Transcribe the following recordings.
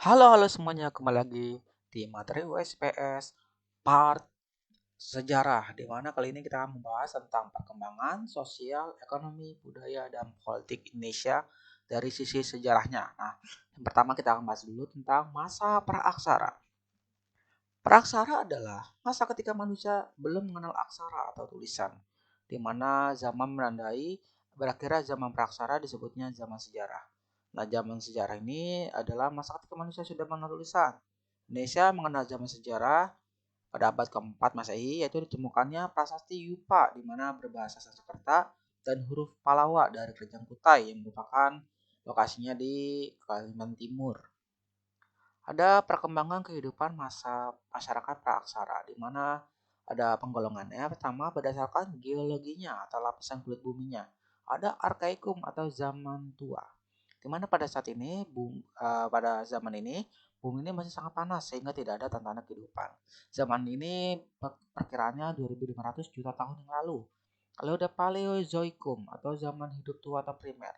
Halo semuanya, kembali lagi di materi USPS part sejarah, di mana kali ini kita akan membahas tentang perkembangan sosial, ekonomi, budaya, dan politik Indonesia dari sisi sejarahnya. Nah, yang pertama kita akan bahas dulu tentang masa praaksara. Praaksara adalah masa ketika manusia belum mengenal aksara atau tulisan, di mana zaman menandai berakhirnya zaman praaksara disebutnya zaman sejarah. Nah, zaman sejarah ini adalah masa ketika manusia sudah mengenal tulisan. Indonesia mengenal zaman sejarah pada abad keempat Masehi, yaitu ditemukannya prasasti Yupa di mana berbahasa Sanskerta dan huruf Palawa dari Kerajaan Kutai yang merupakan lokasinya di Kalimantan Timur. Ada perkembangan kehidupan masa masyarakat praaksara di mana ada penggolongannya. Pertama, berdasarkan geologinya atau lapisan kulit buminya. Ada arkaikum atau zaman tua. Di mana pada saat ini, pada zaman ini, bumi ini masih sangat panas sehingga tidak ada tanda-tanda kehidupan. Zaman ini perkiraannya 2500 juta tahun yang lalu. Lalu ada Paleozoikum atau zaman hidup tua atau primer,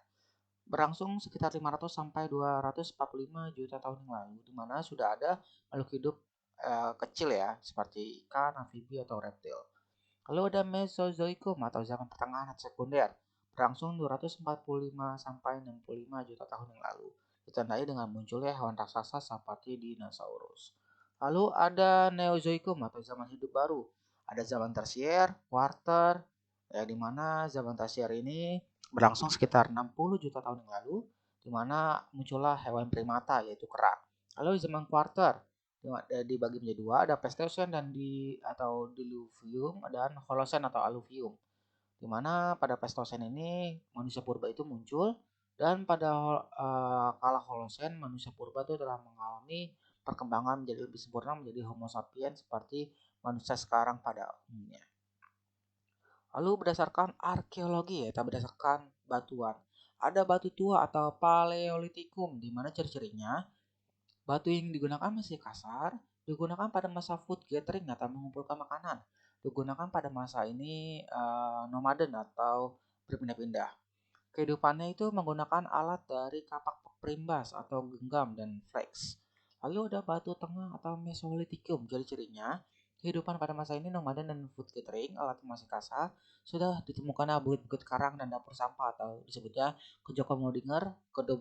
berlangsung sekitar 500 sampai 245 juta tahun yang lalu, di mana sudah ada makhluk hidup kecil ya, seperti ikan, amfibi atau reptil. Lalu ada Mesozoikum atau zaman pertengahan atau sekunder, berlangsung 245 sampai 65 juta tahun yang lalu, ditandai dengan munculnya hewan raksasa seperti dinosaurus. Lalu ada Neozoikum atau zaman hidup baru. Ada zaman tersier, kuarter, ya, di mana zaman tersier ini berlangsung sekitar 60 juta tahun yang lalu, di mana muncullah hewan primata yaitu kera. Lalu zaman kuarter dibagi menjadi dua, ada Pleistocene dan atau Diluvium dan Holocene atau Alluvium. Di mana pada Pleistocene ini manusia purba itu muncul, dan pada kala Holocene manusia purba itu telah mengalami perkembangan menjadi lebih sempurna menjadi Homo sapiens seperti manusia sekarang pada umumnya. Lalu berdasarkan arkeologi ya, kita berdasarkan batuan. Ada batu tua atau Paleolitikum, di mana ciri-cirinya batu yang digunakan masih kasar, digunakan pada masa food gathering atau mengumpulkan makanan. Digunakan pada masa ini nomaden atau berpindah-pindah. Kehidupannya itu menggunakan alat dari kapak perimbas atau genggam dan flex. Lalu ada batu tengah atau Mesolitikum. Jadi cirinya kehidupan pada masa ini nomaden dan food gathering, alat yang masih kasar, sudah ditemukan bukit-bukit karang dan dapur sampah atau disebutnya Kejoko Modinger.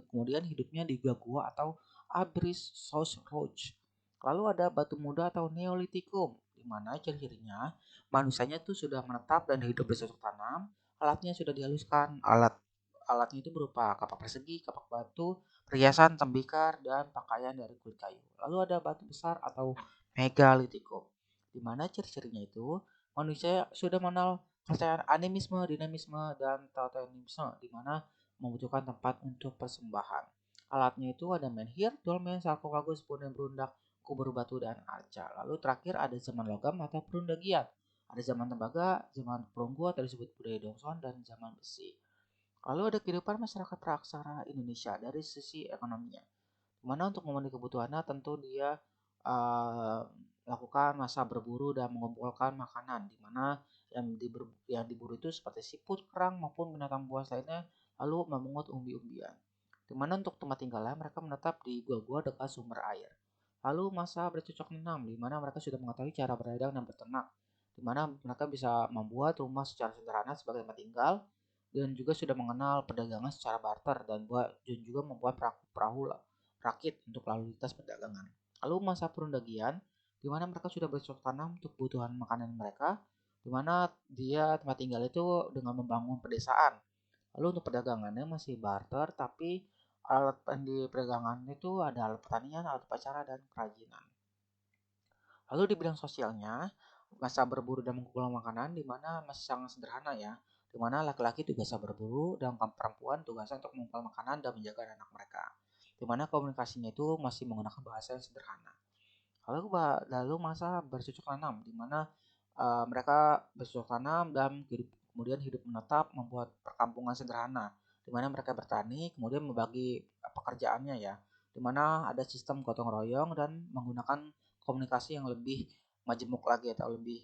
Kemudian hidupnya di gua atau Abris South Rouge. Lalu ada batu muda atau Neolitikum, di mana ciri-cirinya manusianya itu sudah menetap dan hidup bercocok tanam. Alatnya sudah dihaluskan. Alatnya itu berupa kapak persegi, kapak batu, perhiasan, tembikar, dan pakaian dari kulit kayu. Lalu ada batu besar atau megalitikum, di mana ciri-cirinya itu manusia sudah mengenal kepercayaan animisme, dinamisme, dan totemisme, di mana membutuhkan tempat untuk persembahan. Alatnya itu ada menhir, dolmen, sarkofagus, punden berundak, kubur batu, dan arca. Lalu terakhir ada zaman logam atau perundagian. Ada zaman tembaga, zaman perunggu atau disebut budaya Dongson, dan zaman besi. Lalu ada kehidupan masyarakat praaksara Indonesia dari sisi ekonominya. Dimana untuk memenuhi kebutuhannya tentu dia uh, melakukan masa berburu dan mengumpulkan makanan, dimana yang diburu itu seperti siput, kerang maupun binatang buas lainnya, lalu memungut umbi-umbian. Dimana untuk tempat tinggalnya mereka menetap di gua-gua dekat sumber air. Lalu masa bercocok tanam, di mana mereka sudah mengetahui cara berdagang dan berternak, di mana mereka bisa membuat rumah secara sederhana sebagai tempat tinggal, dan juga sudah mengenal perdagangan secara barter dan juga membuat perahu rakit untuk lalu lintas perdagangan. Lalu masa perundagian, di mana mereka sudah bercocok tanam untuk kebutuhan makanan mereka, di mana dia tempat tinggal itu dengan membangun pedesaan. Lalu untuk perdagangannya masih barter, tapi alat di perdagangan itu ada alat pertanian, alat upacara, dan kerajinan. Lalu di bidang sosialnya, masa berburu dan mengumpulkan makanan di mana masih sangat sederhana ya, di mana laki-laki tugasnya berburu dan perempuan tugasnya untuk mengumpulkan makanan dan menjaga anak mereka. Di mana komunikasinya itu masih menggunakan bahasa yang sederhana. Lalu masa bercocok tanam, di mana mereka bercocok tanam dan kemudian hidup menetap membuat perkampungan sederhana, di mana mereka bertani kemudian membagi pekerjaannya ya, di mana ada sistem gotong royong dan menggunakan komunikasi yang lebih majemuk lagi atau lebih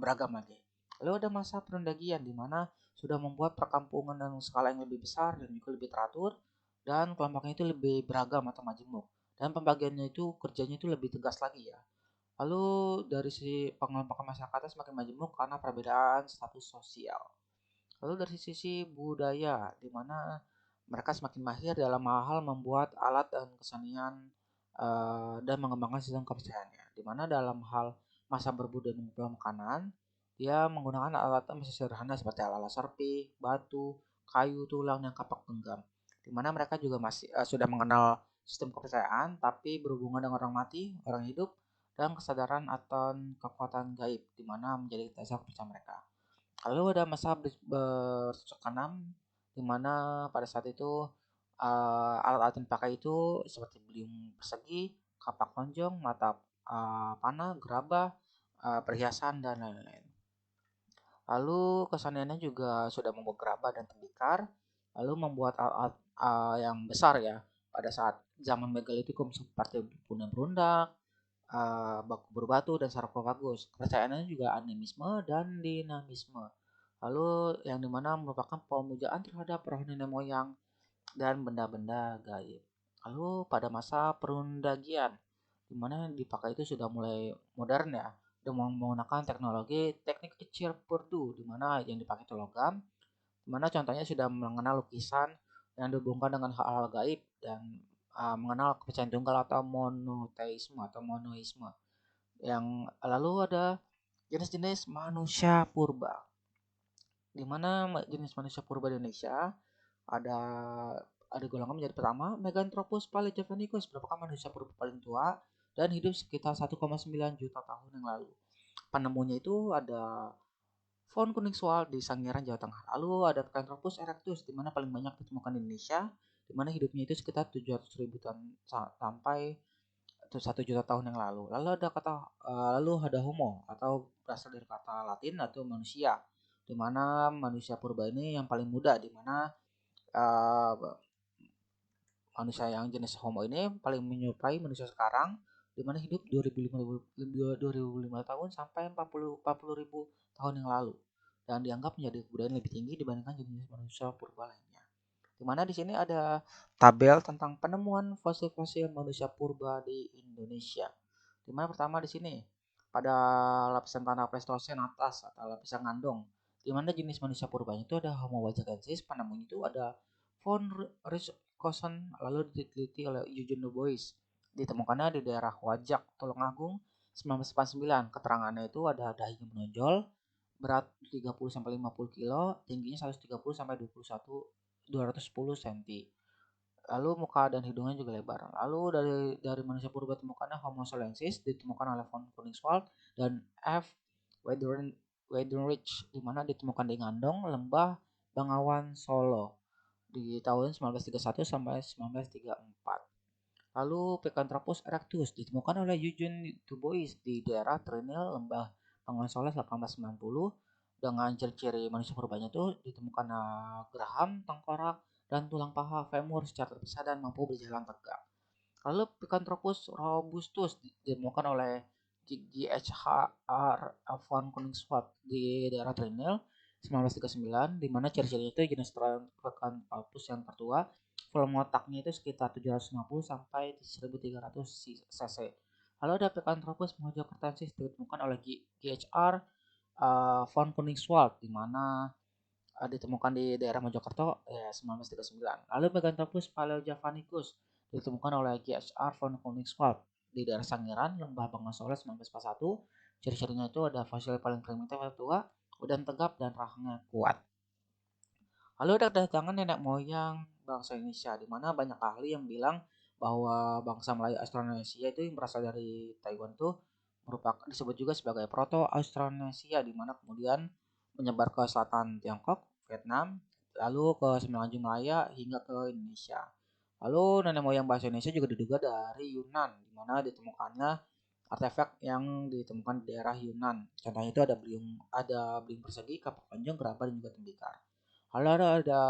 beragam lagi. Lalu ada masa perundagian di mana sudah membuat perkampungan dengan skala yang lebih besar dan juga lebih teratur, dan kelompoknya itu lebih beragam atau majemuk. dan pembagiannya itu kerjanya itu lebih tegas lagi ya. Lalu dari sisi pengelompokan masyarakatnya semakin majemuk karena perbedaan status sosial. Lalu dari sisi budaya, di mana mereka semakin mahir dalam hal membuat alat dan kesenian dan mengembangkan sistem kepercayaannya. Di mana dalam hal masa berbudaya mengumpulkan makanan, dia menggunakan alat yang masih sederhana seperti alat serpi, batu, kayu, tulang, dan kapak genggam. Di mana mereka juga masih sudah mengenal sistem kepercayaan, tapi berhubungan dengan orang mati, orang hidup, dan kesadaran atau kekuatan gaib, di mana menjadi dasar kepercayaan mereka. Lalu ada masa bercocok tanam di mana pada saat itu alat-alat yang dipakai itu seperti beliung persegi, kapak lonjong, mata panah, gerabah, perhiasan dan lain-lain. Lalu keseniannya juga sudah membuat gerabah dan tembikar, lalu membuat alat-alat yang besar ya pada saat zaman megalitikum seperti punden berundak, baku berbatu dan sarkofagus. Kepercayaannya juga animisme dan dinamisme. Lalu yang dimana merupakan pemujaan terhadap roh nenek moyang dan benda-benda gaib. Lalu pada masa perundagian, di mana yang dipakai itu sudah mulai modern ya, dengan menggunakan teknologi teknik kecil perdu, di mana yang dipakai itu logam, di mana contohnya sudah mengenal lukisan yang dihubungkan dengan hal-hal gaib dan mengenal kepercayaan tunggal atau monoteisme atau monoisme. Yang lalu ada jenis-jenis manusia purba, di mana jenis manusia purba di Indonesia ada golongan menjadi pertama Meganthropus palejavanicus merupakan manusia purba paling tua dan hidup sekitar 1,9 juta tahun yang lalu. Penemunya itu ada Von Koningswald di Sangiran, Jawa Tengah. Lalu ada Pithecanthropus erectus di mana paling banyak ditemukan di Indonesia, di mana hidupnya itu sekitar 700.000 tahun sampai 1 juta tahun yang lalu. Lalu ada Homo atau berasal dari kata Latin atau manusia, di mana manusia purba ini yang paling muda, di mana uh, manusia yang jenis Homo ini paling menyerupai manusia sekarang, di mana hidup 2005 tahun sampai 40.000 tahun yang lalu dan dianggap menjadi kebudayaan lebih tinggi dibandingkan jenis manusia purba lainnya. Di mana di sini ada tabel tentang penemuan fosil-fosil manusia purba di Indonesia. Di mana pertama di sini pada lapisan tanah Pleistosen atas atau lapisan ngandong. Di mana jenis manusia purbanya itu ada Homo wajagensis, penemunya itu ada von Richthofen, lalu diteliti oleh Eugene Du Bois. Ditemukannya di daerah Wajak, Tulungagung, 1949. Keterangannya itu ada dahi menonjol, berat 30 sampai 50 kilo, tingginya 130 sampai 210 cm. Lalu muka dan hidungnya juga lebar. Lalu dari manusia purba ditemukannya Homo solensis ditemukan oleh von Koningswald dan F. Weidenreich di mana ditemukan di Ngandong, Lembah Bangawan, Solo di tahun 1931 sampai 1934. Lalu Pithecanthropus erectus ditemukan oleh Eugene Du Bois di daerah Trinil, Lembah Bangawan Solo 1890 dengan ciri-ciri manusia purbanya itu ditemukan geraham, tengkorak, dan tulang paha femur secara terpisah dan mampu berjalan tegak. Lalu Pithecanthropus robustus ditemukan oleh GHR von Koningswald di daerah Trinil 1939, di mana ciri-cirinya itu jenis Pithecanthropus yang tertua, volume otaknya itu sekitar 750 sampai 1300 cc. Lalu ada Pithecanthropus mojokertensis ditemukan oleh GHR von Koningswald di mana ditemukan di daerah Mojokerto 1939. Lalu Meganthropus paleojavanicus ditemukan oleh GHR von Koningswald di daerah Sangiran, Lembah Bangasola 1941. Ciri-cirinya itu ada fosil paling primitif atau tua, badan tegap dan rahangnya kuat. Lalu ada kedatangan nenek moyang bangsa Indonesia, di mana banyak ahli yang bilang bahwa bangsa Melayu Austronesia itu yang berasal dari Taiwan tuh merupakan disebut juga sebagai Proto Austronesia, di mana kemudian menyebar ke selatan Tiongkok, Vietnam, lalu ke Semenanjung Malaya hingga ke Indonesia. Lalu nenek moyang bahasa Indonesia juga diduga dari Yunan, di mana ditemukannya artefak yang ditemukan di daerah Yunan. Contohnya itu ada beliung persegi, kapak panjang, gerabah dan juga tembikar. Lalu ada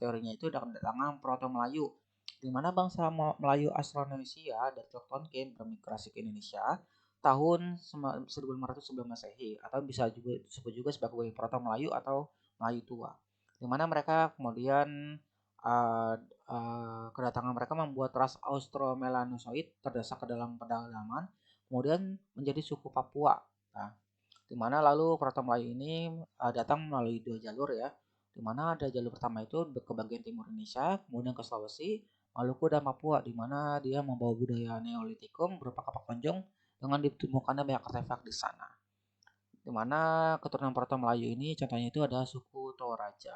teorinya itu ada kedatangan Proto Melayu, di mana bangsa Melayu Austronesia dari Tonkin bermigrasi ke Indonesia tahun 1500 sebelum Masehi, atau bisa juga disebut juga sebagai Proto Melayu atau Melayu tua, di mana mereka kemudian uh, kedatangan mereka membuat ras Austromelanozoid terdesak ke dalam pedalaman, kemudian menjadi suku Papua. Nah, di mana lalu Proto Melayu ini datang melalui dua jalur ya, di mana ada jalur pertama itu ke bagian timur Indonesia, kemudian ke Sulawesi, Maluku dan Papua, di mana dia membawa budaya Neolitikum berupa kapak konjong dengan ditemukannya banyak artefak di sana. Di mana keturunan Proto Melayu ini contohnya itu ada suku Toraja.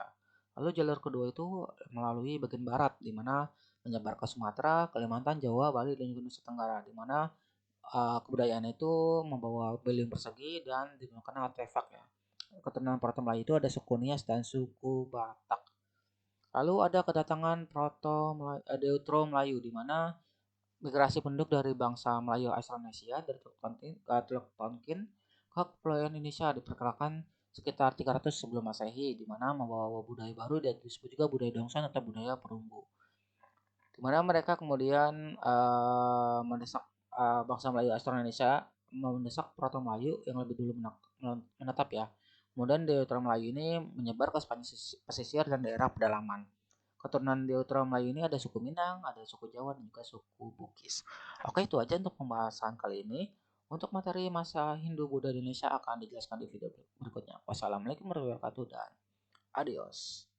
Lalu jalur kedua itu melalui bagian barat, di mana menyebar ke Sumatera, Kalimantan, Jawa, Bali, dan juga Nusa Tenggara, di mana kebudayaan itu membawa beliung persegi dan ditemukan artefak ya. Keturunan Proto Melayu itu ada suku Nias dan suku Batak. Lalu ada kedatangan Deutero Melayu, di mana migrasi penduduk dari bangsa Melayu Austronesia dari Teluk Tonkin ke Kepulauan Indonesia diperkirakan sekitar 300 sebelum Masehi, di mana membawa budaya baru dan disebut juga budaya Dongson atau budaya perunggu. Di mana mereka kemudian mendesak bangsa Melayu Austronesia mendesak Proto Melayu yang lebih dulu menetap ya. Kemudian Deutero Melayu ini menyebar ke Spanyol pesisir dan daerah pedalaman. Keturunan Deutero Melayu ini ada suku Minang, ada suku Jawa, dan juga suku Bugis. Oke, itu aja untuk pembahasan kali ini. Untuk materi masa Hindu-Buddha di Indonesia akan dijelaskan di video berikutnya. Wassalamualaikum warahmatullahi wabarakatuh dan adios.